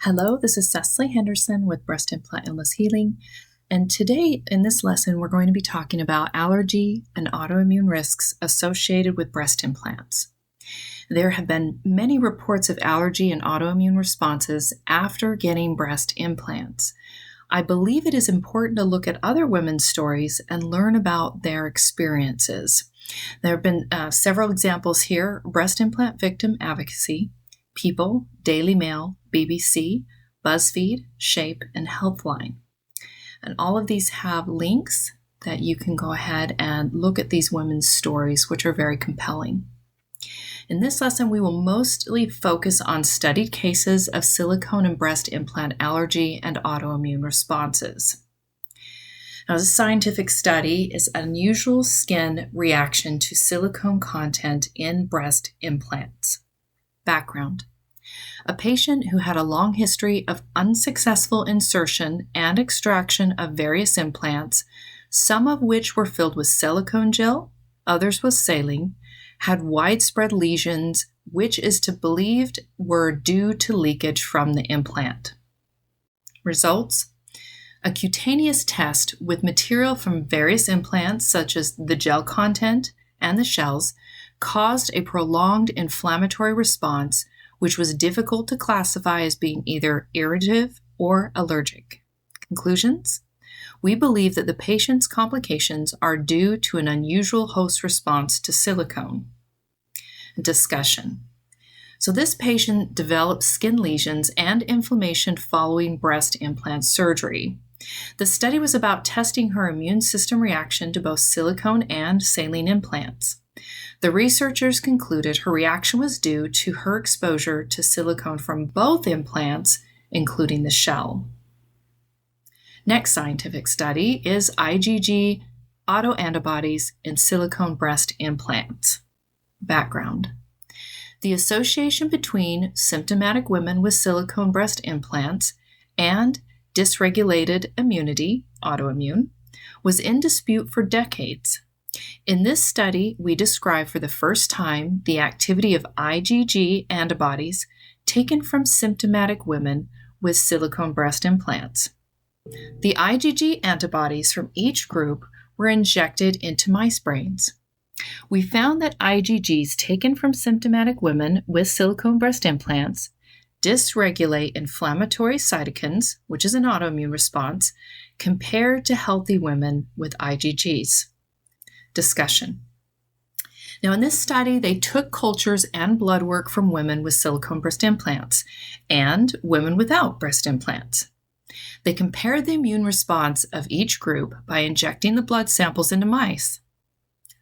Hello, this is Cecily Henderson with Breast Implant Illness Healing, and today in this lesson we're going to be talking about allergy and autoimmune risks associated with breast implants. There have been many reports of allergy and autoimmune responses after getting breast implants. I believe it is important to look at other women's stories and learn about their experiences. There have been several examples here: breast implant victim advocacy, People, Daily Mail, BBC, BuzzFeed, Shape, and Healthline. And all of these have links that you can go ahead and look at these women's stories, which are very compelling. In this lesson, we will mostly focus on studied cases of silicone and breast implant allergy and autoimmune responses. Now, this scientific study is unusual skin reaction to silicone content in breast implants. Background: a patient who had a long history of unsuccessful insertion and extraction of various implants, some of which were filled with silicone gel, others with saline, had widespread lesions, which is believed were due to leakage from the implant. Results: a cutaneous test with material from various implants, such as the gel content and the shells, caused a prolonged inflammatory response, which was difficult to classify as being either irritative or allergic. Conclusions: we believe that the patient's complications are due to an unusual host response to silicone. Discussion: so this patient developed skin lesions and inflammation following breast implant surgery. The study was about testing her immune system reaction to both silicone and saline implants. The researchers concluded her reaction was due to her exposure to silicone from both implants, including the shell. Next scientific study is IgG autoantibodies in silicone breast implants. Background: the association between symptomatic women with silicone breast implants and dysregulated immunity, autoimmune, was in dispute for decades. In this study, we describe for the first time the activity of IgG antibodies taken from symptomatic women with silicone breast implants. The IgG antibodies from each group were injected into mice brains. We found that IgGs taken from symptomatic women with silicone breast implants dysregulate inflammatory cytokines, which is an autoimmune response, compared to healthy women with IgGs. Discussion: now, in this study, they took cultures and blood work from women with silicone breast implants and women without breast implants. They compared the immune response of each group by injecting the blood samples into mice.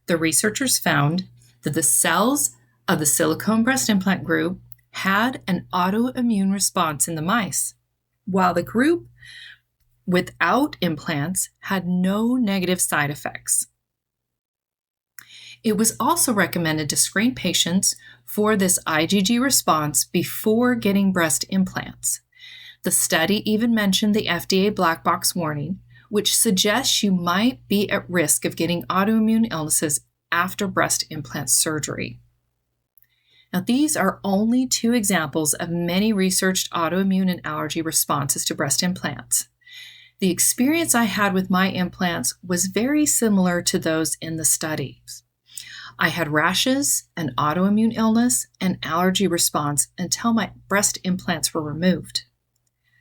The researchers found that the cells of the silicone breast implant group had an autoimmune response in the mice, while the group without implants had no negative side effects. It was also recommended to screen patients for this IgG response before getting breast implants. The study even mentioned the FDA black box warning, which suggests you might be at risk of getting autoimmune illnesses after breast implant surgery. Now, these are only two examples of many researched autoimmune and allergy responses to breast implants. The experience I had with my implants was very similar to those in the studies. I had rashes, an autoimmune illness, and allergy response until my breast implants were removed.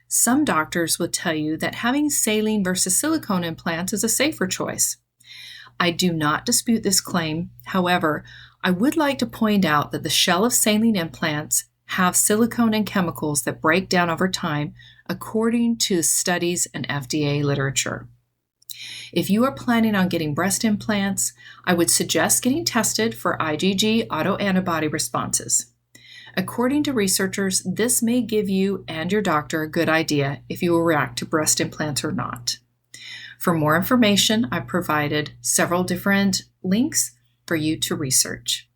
Some doctors will tell you that having saline versus silicone implants is a safer choice. I do not dispute this claim. However, I would like to point out that the shell of saline implants have silicone and chemicals that break down over time, according to studies and FDA literature. If you are planning on getting breast implants, I would suggest getting tested for IgG autoantibody responses. According to researchers, this may give you and your doctor a good idea if you will react to breast implants or not. For more information, I provided several different links for you to research.